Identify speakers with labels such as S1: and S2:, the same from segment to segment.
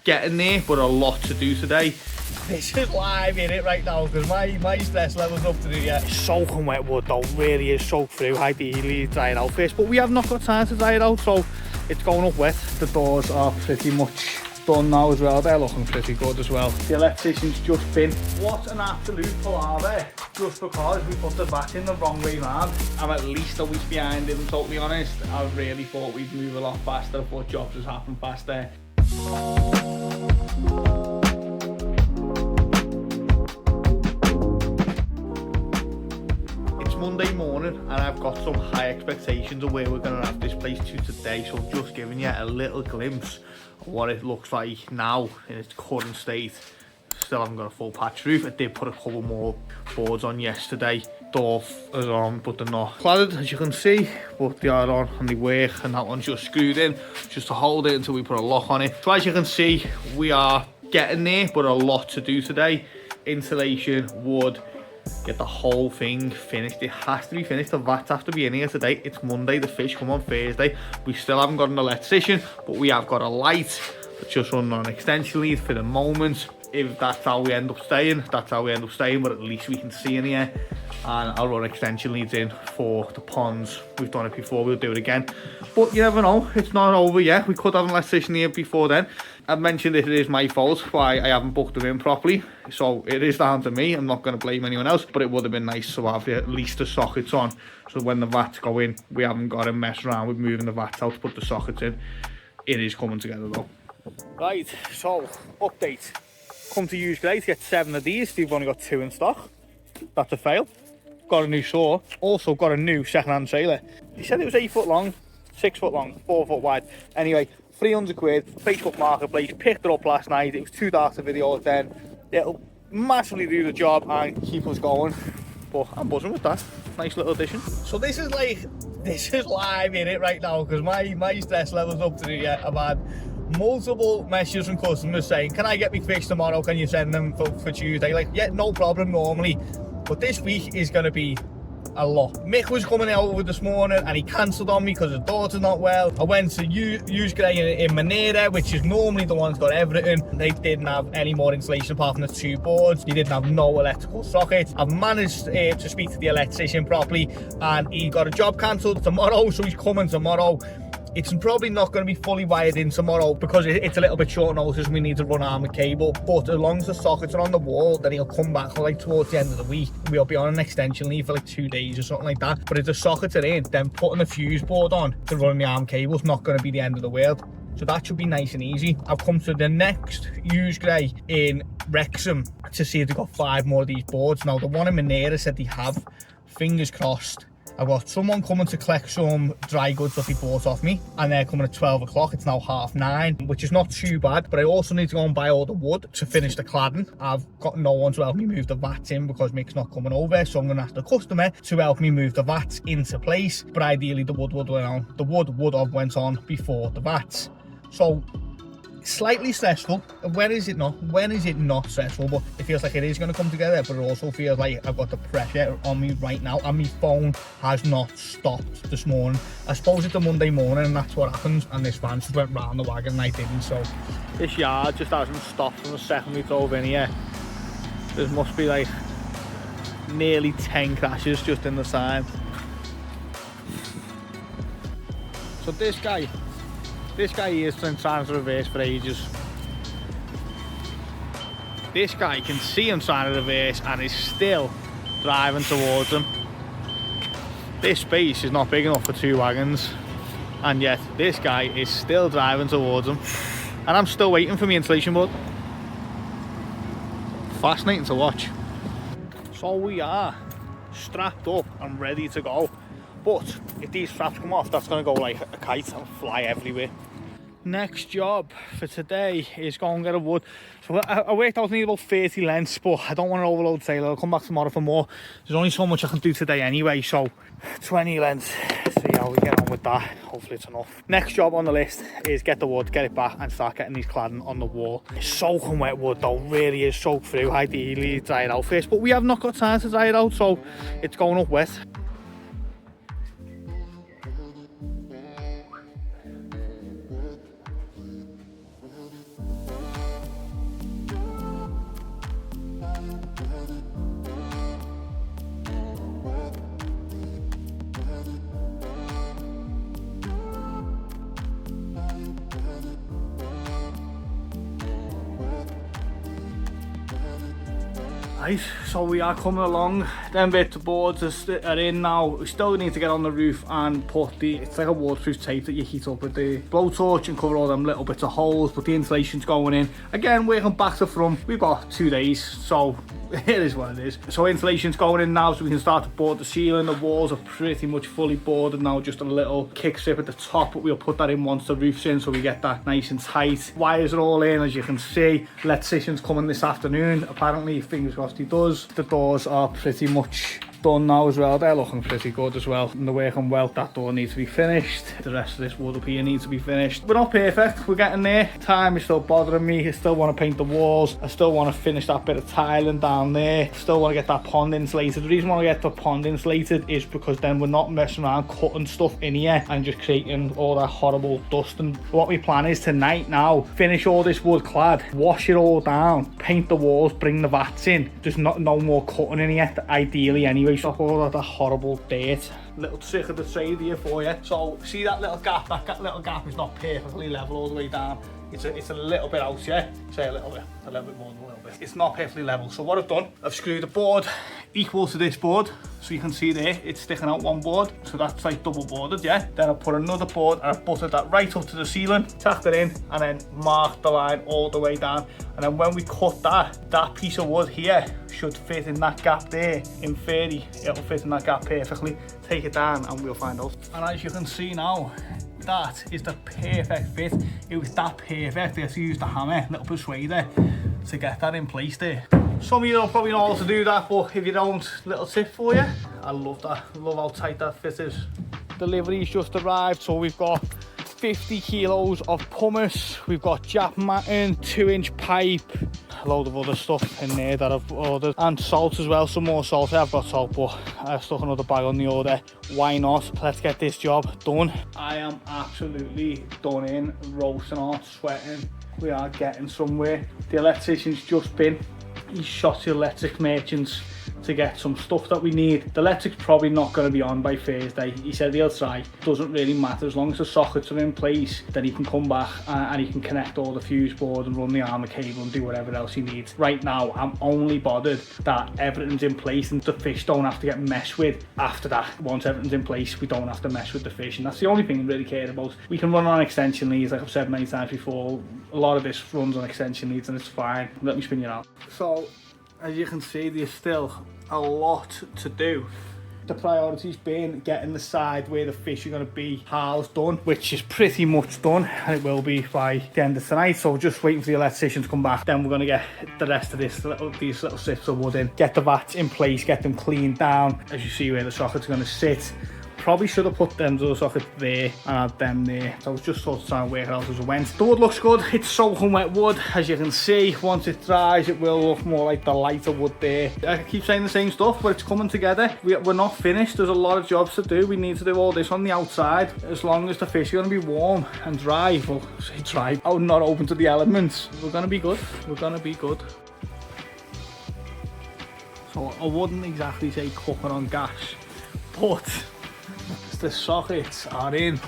S1: getting there, but a lot to do today.
S2: This is live in it right now because my stress level's up to do yet.
S1: It's soaking wet wood though, really is soaked through. Ideally dry it out first, but we have not got time to dry it out, so it's going up wet. The doors are pretty much done now as well. They're looking pretty good as well. The electrician's just been. What an absolute palaver, just because we put the vat in the wrong way round. I'm at least a week behind, if I'm totally honest. I really thought we'd move a lot faster, but jobs has happened faster. Monday morning and I've got some high expectations of where we're going to have this place to today, so I'm just giving you a little glimpse of what it looks like now in its current state. Still haven't got a full patch roof. I did put a couple more boards on yesterday. Door is on, but they're not cladded as you can see, but they are on and they work, and that one's just screwed in just to hold it until we put a lock on it. So as you can see, we are getting there, but a lot to do today. Insulation, wood, get the whole thing finished. It has to be finished. The vats have to be in here today. It's Monday, the fish come on Thursday. We still haven't got an electrician, but we have got a light that's just running on an extension lead for the moment. If that's how we end up staying, that's how we end up staying, but at least we can see in here. And I'll run extension leads in for the ponds. We've done it before, we'll do it again. But you never know, it's not over yet. We could have an electrician here before then. I've mentioned it is my fault why I haven't booked them in properly, so it is down to me. I'm not going to blame anyone else, but it would have been nice to have at least the sockets on, so when the vats go in, we haven't got to mess around with moving the vats out to put the sockets in. It is coming together though. Right, so update. Come to use Grey to get 7 of these. They've only got 2 in stock. That's a fail. Got a new saw. Also got a new second-hand trailer. He said it was 8 foot long, 6 foot long, 4 foot wide. Anyway, 300 quid, Facebook Marketplace. Picked it up last night. It was $2 a video then. It'll massively do the job and keep us going. But I'm buzzing with that. Nice little addition.
S2: So this is live in it right now because my stress level's up to do yet. I've had multiple messages from customers saying, can I get me fixed tomorrow? Can you send them for Tuesday? Like, yeah, no problem normally. But this week is going to be a lot. Mick was coming over this morning and he cancelled on me because his daughter's not well. I went to use Grey in Maneira, which is normally the one that's got everything. They didn't have any more insulation apart from the 2 boards. They didn't have no electrical sockets. I've managed to speak to the electrician properly and he got a job cancelled tomorrow, so he's coming tomorrow. It's probably not going to be fully wired in tomorrow because it's a little bit short notice and we need to run armoured cable. But as long as the sockets are on the wall, then he'll come back like towards the end of the week. We'll be on an extension leave for like 2 days or something like that. But if the sockets are in, then putting the fuse board on to run the arm cable is not going to be the end of the world. So that should be nice and easy. I've come to the next use Grey in Wrexham to see if they've got 5 more of these boards. Now the one in Maneira said they have. Fingers crossed. I've got someone coming to collect some dry goods that he bought off me, and they're coming at 12 o'clock. It's now 9:30, which is not too bad, but I also need to go and buy all the wood to finish the cladding. I've got no one to help me move the vats in because Mick's not coming over, so I'm going to ask the customer to help me move the vats into place, but ideally the wood would have went on before the vats. So slightly stressful. When is it not stressful? But it feels like it is going to come together, but it also feels like I've got the pressure on me right now, and my phone has not stopped this morning. I suppose it's a Monday morning and that's what happens, and this van just went round the wagon and I didn't. So this yard just hasn't stopped from the second we drove in here. There must be like nearly 10 crashes just in the time. So this guy here has been trying to reverse for ages. This guy can see him trying to reverse and is still driving towards him. This space is not big enough for 2 wagons, and yet this guy is still driving towards him. And I'm still waiting for my insulation board. Fascinating to watch. So we are strapped up and ready to go. But if these straps come off, that's going to go like a kite and fly everywhere. Next job for today is go and get a wood. So I worked out I need about 30 lengths, but I don't want to overload the trailer. I'll come back tomorrow for more. There's only so much I can do today anyway, so 20 lengths. See how we get on with that. Hopefully it's enough. Next job on the list is get the wood, get it back and start getting these cladding on the wall. It's soaking wet wood though, really is soaked through. Ideally dry it out first, but we have not got time to dry it out, so it's going up wet.
S1: Right, so we are coming along. Them bits of boards are in now. We still need to get on the roof and put it's like a waterproof tape that you heat up with the blowtorch and cover all them little bits of holes, but the insulation's going in. Again, working back to front, we've got 2 days, so it is what it is. So insulation's going in now, so we can start to board the ceiling. The walls are pretty much fully boarded now, just a little kick strip at the top, but we'll put that in once the roof's in, so we get that nice and tight. Wires are all in, as you can see. Electrician's coming this afternoon, apparently, fingers crossed he does. The doors are pretty much done now as well. They're looking pretty good as well, and they're working well. That door needs to be finished. The rest of this wood up here needs to be finished. We're not perfect, we're getting there. Time is still bothering me. I still want to paint the walls. I still want to finish that bit of tiling down there. Still want to get that pond insulated. The reason why I get the pond insulated is because then we're not messing around cutting stuff in here and just creating all that horrible dust. And what we plan is tonight now, finish all this wood clad, wash it all down, paint the walls, bring the vats in. There's no more cutting in here, ideally anyway. Stop all of that horrible dirt. Little trick of the trade here for you. So see that little gap? That little gap is not perfectly level all the way down. It's a little bit out, yeah? Say a little bit more than a little bit. It's not perfectly level. So what I've done, I've screwed the board equal to this board. So you can see there, it's sticking out one board. So that's like double boarded, yeah? Then I put another board and I buttered that right up to the ceiling, tacked it in, and then marked the line all the way down. And then when we cut that piece of wood here should fit in that gap there. In theory, it'll fit in that gap perfectly. Take it down and we'll find out. And as you can see now, that is the perfect fit. It was that perfect. I had to use the hammer, little persuader, to get that in place there. Some of you don't probably know how to do that, but if you don't, little tip for you. I love that. I love how tight that fit is. Delivery's just arrived, so we've got 50 kilos of pumice, we've got Jap matting, 2-inch pipe, a load of other stuff in there that I've ordered, and salt as well. Some more salt. I've got salt, but I've stuck another bag on the order. Why not? Let's get this job done. I am absolutely done in, roasting hot, sweating. We are getting somewhere. The electrician's just been, he's shot the electric merchants to get some stuff that we need. The electric's probably not going to be on by Thursday. He said he'll try. Doesn't really matter, as long as the sockets are in place, then he can come back and he can connect all the fuse board and run the armor cable and do whatever else he needs. Right now, I'm only bothered that everything's in place and the fish don't have to get messed with after that. Once everything's in place, we don't have to mess with the fish, and that's the only thing I really care about. We can run on extension leads, like I've said many times before. A lot of this runs on extension leads and it's fine. Let me spin you out. So, as you can see, there's still a lot to do. The priority's been getting the side where the fish are going to be housed done, which is pretty much done, and it will be by the end of tonight. So just waiting for the electrician to come back. Then we're going to get the rest of these little strips of wood in, get the vats in place, get them cleaned down. As you see where the sockets are going to sit. Probably should have put them to the socket there and had them there. So I was just sort of trying to work it out as I went. The wood looks good. It's soaking wet wood. As you can see, once it dries, it will look more like the lighter wood there. I keep saying the same stuff, but it's coming together. We're not finished. There's a lot of jobs to do. We need to do all this on the outside. As long as the fish are going to be warm and dry, well, say dry, oh, not open to the elements, we're going to be good. We're going to be good. So I wouldn't exactly say cooking on gas, but the sockets are in.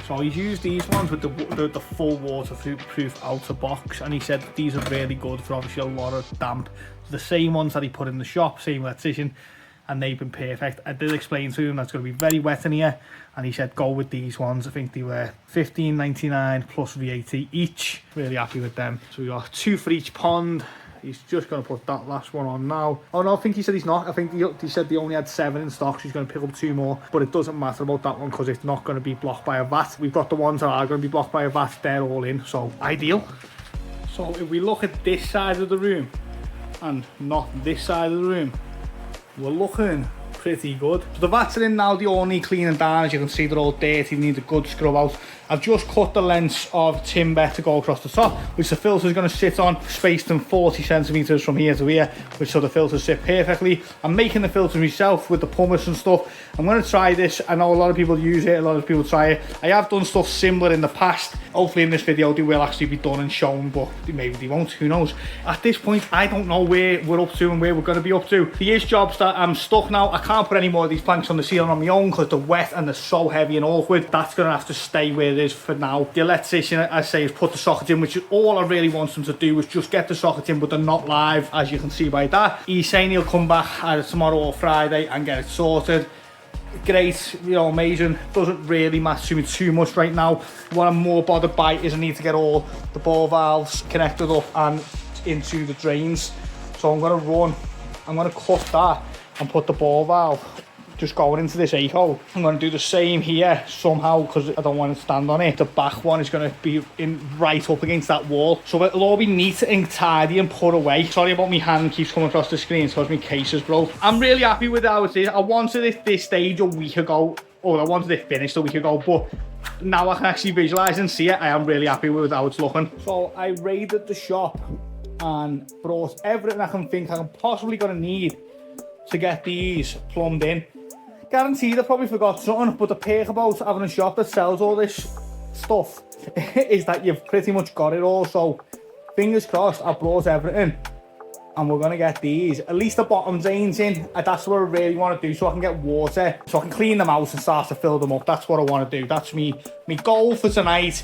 S1: So he's used these ones with the full waterproof outer box, and he said that these are really good for obviously a lot of damp. The same ones that he put in the shop, same electrician, and they've been perfect. I did explain to him that's going to be very wet in here, and he said go with these ones. I think they were $15.99 plus VAT each. Really happy with them. So we got 2 for each pond. He's just going to put that last one on now. Oh no, I think he said he's not. I think he said they only had 7 in stock, so he's going to pick up 2 more. But it doesn't matter about that one because it's not going to be blocked by a vat. We've got the ones that are going to be blocked by a vat. They're all in, so ideal. So if we look at this side of the room and not this side of the room, we're looking pretty good. So the vats are in now, they all need cleaning down. As you can see, they're all dirty, they need a good scrub out. I've just cut the lengths of timber to go across the top, which the filter is going to sit on, spaced them 40 centimetres from here to here, which so the filters sit perfectly. I'm making the filters myself with the pumice and stuff. I'm going to try this. I know a lot of people use it, a lot of people try it. I have done stuff similar in the past. Hopefully in this video they will actually be done and shown, but maybe they won't, who knows. At this point, I don't know where we're up to and where we're going to be up to. There is jobs that I'm stuck now. I can't can't put any more of these planks on the ceiling on my own because they're wet and they're so heavy and awkward. That's going to have to stay where it is for now. The electrician, I say, has put the socket in, which is all I really want them to do, is just get the socket in, but they're not live, as you can see by that. He's saying he'll come back either tomorrow or Friday and get it sorted. Great, you know, amazing. Doesn't really matter to me too much right now. What I'm more bothered by is I need to get all the ball valves connected up and into the drains. So I'm going to cut that and put the ball valve just going into this A-hole. I'm going to do the same here somehow because I don't want to stand on it. The back one is going to be in right up against that wall. So it'll all be neat and tidy and put away. Sorry about my hand keeps coming across the screen because my case is broke. I'm really happy with how it is. I wanted it this stage a week ago. Or I wanted it finished a week ago, but now I can actually visualise and see it. I am really happy with how it's looking. So I raided the shop and brought everything I can think I'm possibly going to need to get these plumbed in. Guaranteed I probably forgot something, but the perk about having a shop that sells all this stuff is that you've pretty much got it all. So fingers crossed, I've brought everything and we're going to get these, at least the bottom drains in. That's what I really want to do, so I can get water, so I can clean them out and start to fill them up. That's what I want to do. That's me goal for tonight,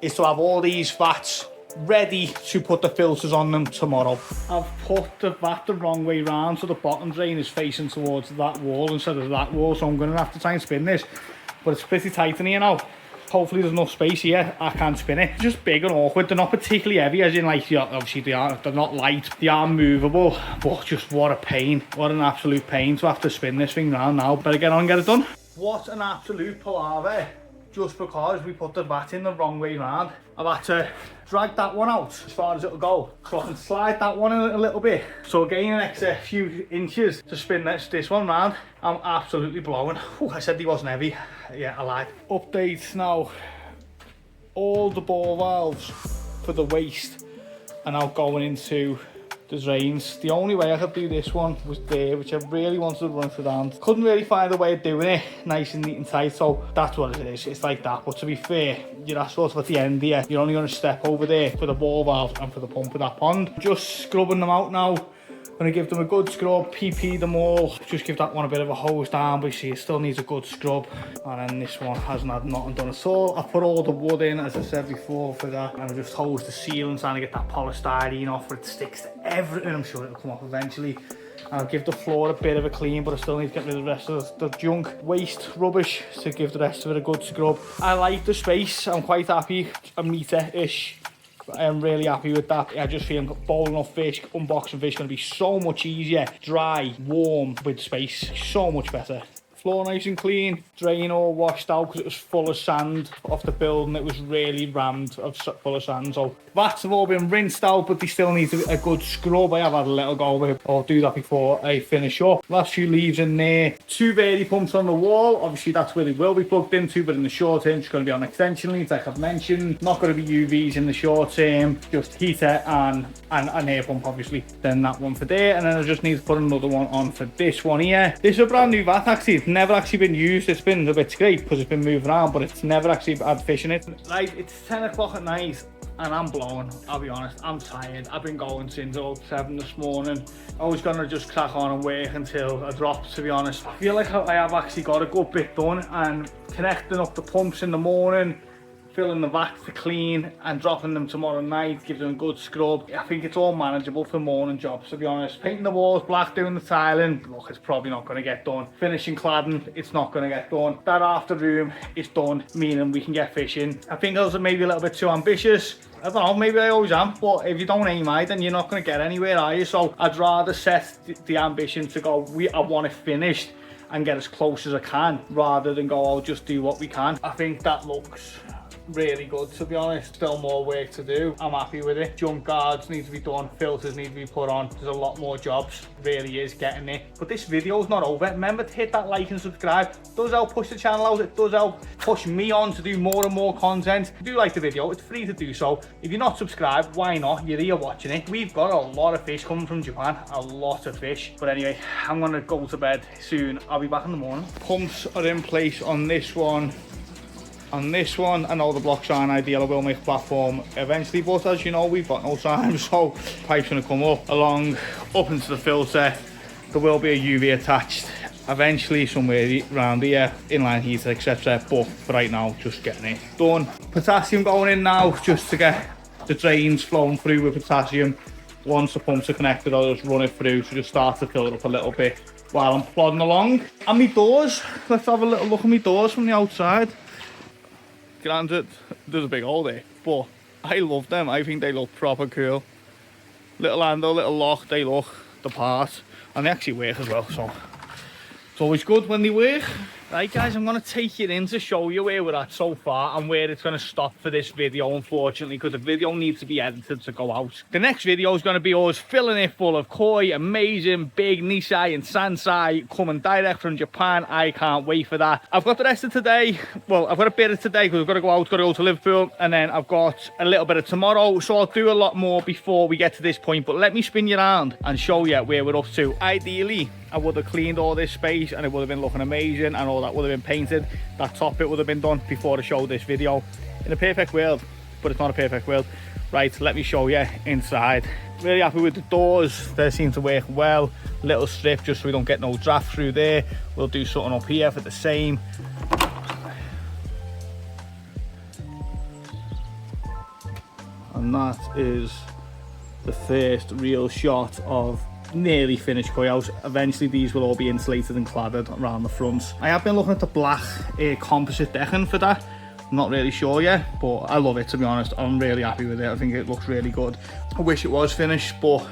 S1: is to have all these vats ready to put the filters on them tomorrow. I've put the vat the wrong way round, so the bottom drain is facing towards that wall instead of that wall, so I'm going to have to try and spin this, but it's pretty tight in here now. Hopefully there's enough space here, I can spin it. It's just big and awkward. They're not particularly heavy, as in, like, obviously they're not light, they are movable, but just what a pain, what an absolute pain to have to spin this thing round now. Better get on and get it done. What an absolute palaver, just because we put the vat in the wrong way round. I've had to drag that one out as far as it'll go, so I can slide that one in a little bit, so gain an extra few inches to spin this one round. I'm absolutely blowing. Ooh, I said he wasn't heavy. Yeah, I lied. Update now. All the ball valves for the waste are now going into the drains. The only way I could do this one was there, which I really wanted to run it down. Couldn't really find a way of doing it nice and neat and tight, so that's what it is. It's like that, but to be fair, you're sort of at the end here. You're only going to step over there for the ball valve and for the pump of that pond. Just scrubbing them out now. Going to give them a good scrub, PP them all, just give that one a bit of a hose down, but you see it still needs a good scrub. And then this one hasn't had nothing done at all. I put all the wood in, as I said before, for that, and I just hose the ceiling, trying to get that polystyrene off where it sticks to everything. I'm sure it'll come off eventually. And I'll give the floor a bit of a clean, but I still need to get rid of the rest of the junk, waste, rubbish, to give the rest of it a good scrub. I like the space, I'm quite happy, a metre-ish. I am really happy with that. I just feel bowling off fish, unboxing fish, going to be so much easier. Dry, warm, with space, so much better. Floor nice and clean, drain all washed out because it was full of sand off the building. It was really rammed full of sand. So vats have all been rinsed out, but they still need a good scrub. I have had a little go with it. I'll do that before I finish up. Last few leaves in there. 2 vary pumps on the wall. Obviously that's where they will be plugged into, but in the short term it's going to be on extension leads, like I've mentioned. Not going to be UVs in the short term, just heater and an air pump, obviously. Then that one for there, and then I just need to put another one on for this one here. This is a brand new vat, actually. It's never actually been used. It's been a bit scraped because it's been moved around, but it's never actually had fish in it. Like, it's 10 o'clock at night and I'm blown, I'll be honest. I'm tired. I've been going since about 7 this morning. I was gonna just crack on and work until I drop, to be honest. I feel like I have actually got a good bit done, and connecting up the pumps in the morning, filling the vats to clean and dropping them tomorrow night, give them a good scrub. I think it's all manageable for morning jobs, to be honest. Painting the walls black, doing the tiling, look, it's probably not going to get done. Finishing cladding, it's not going to get done. That after room is done, meaning we can get fishing. I think those are maybe a little bit too ambitious. I don't know, maybe I always am, but if you don't aim high, then you're not going to get anywhere, are you? So I'd rather set the ambition to go, I want it finished and get as close as I can, rather than go, I'll just do what we can. I think that looks really good, to be honest. Still more work to do. I'm happy with it. Jump guards need to be done, filters need to be put on. There's a lot more jobs, really is getting it. But this video's not over. Remember to hit that like and subscribe. It does help push the channel out. It does help push me on to do more and more content. If you do like the video, it's free to do so. If you're not subscribed, why not? You're here watching it. We've got a lot of fish coming from Japan, a lot of fish. But anyway, I'm gonna go to bed soon. I'll be back in the morning. Pumps are in place on this one. On this one, I know the blocks aren't ideal. I will make a platform eventually, but as you know, we've got no time, so pipe's gonna come up along, up into the filter. There will be a UV attached eventually somewhere around here, inline heater, etc. But for right now, just getting it done. Potassium going in now, just to get the drains flowing through with potassium. Once the pumps are connected, I'll just run it through to just start to fill it up a little bit while I'm plodding along. And my doors, let's have a little look at my doors from the outside. Granted, there's a big hole there, but I love them. I think they look proper cool. Little handle, little lock, they look the part, and they actually work as well, so it's always good when they work. Right guys, I'm going to take you in to show you where we're at so far and where it's going to stop for this video, unfortunately, because the video needs to be edited to go out. The next video is going to be us filling it full of koi, amazing, big Nisei and Sansai, coming direct from Japan. I can't wait for that. I've got the rest of today, well, I've got a bit of today because I've got to go out, got to go to Liverpool, and then I've got a little bit of tomorrow, so I'll do a lot more before we get to this point. But let me spin you around and show you where we're up to. Ideally, I would have cleaned all this space and it would have been looking amazing, and all that would have been painted. That top bit would have been done before I showed this video. In a perfect world, but it's not a perfect world. Right, let me show you inside. Really happy with the doors, they seem to work well. Little strip just so we don't get no draft through there. We'll do something up here for the same. And that is the first real shot of nearly finished koi house. Eventually these will all be insulated and cladded around the front. I have been looking at the black composite decking for that. I'm not really sure yet, but I love it, to be honest. I'm really happy with it. I think it looks really good. I wish it was finished, but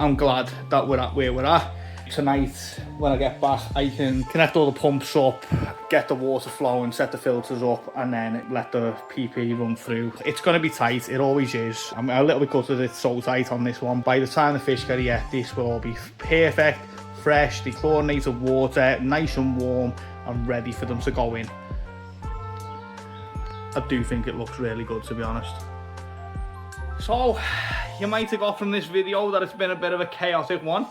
S1: I'm glad that we're at where we're at. Tonight when I get back, I can connect all the pumps up, get the water flowing, set the filters up, and then let the PP run through. It's going to be tight, it always is. I'm a little bit gutted it's so tight on this one. By the time the fish get here, this will all be perfect, fresh, dechlorinated water, nice and warm, and ready for them to go in. I do think it looks really good, to be honest. So you might have got from this video that it's been a bit of a chaotic one.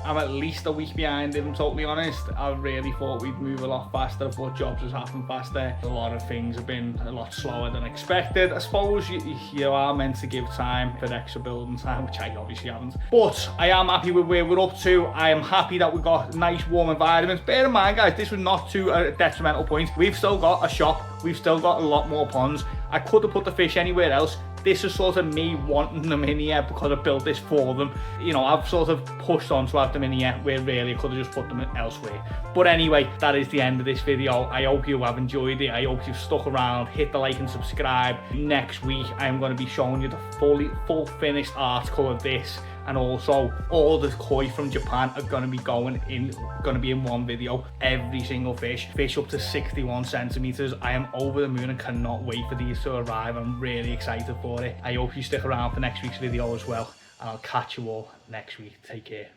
S1: I'm at least a week behind, if I'm totally honest. I really thought we'd move a lot faster. I thought jobs was happening faster. A lot of things have been a lot slower than expected. I suppose you are meant to give time for extra building time, which I obviously haven't. But I am happy with where we're up to. I am happy that we got nice warm environments. Bear in mind guys, this was not to a detrimental point. We've still got a shop. We've still got a lot more ponds. I could have put the fish anywhere else. This is sort of me wanting them in here because I built this for them. You know, I've sort of pushed on to have them in here where really I could have just put them elsewhere. But anyway, that is the end of this video. I hope you have enjoyed it. I hope you've stuck around. Hit the like and subscribe. Next week, I'm going to be showing you the full finished article of this. And also, all the koi from Japan are going to be in one video. Every single fish up to 61 centimeters. I am over the moon and cannot wait for these to arrive. I'm really excited for it. I hope you stick around for next week's video as well, and I'll catch you all next week. Take care.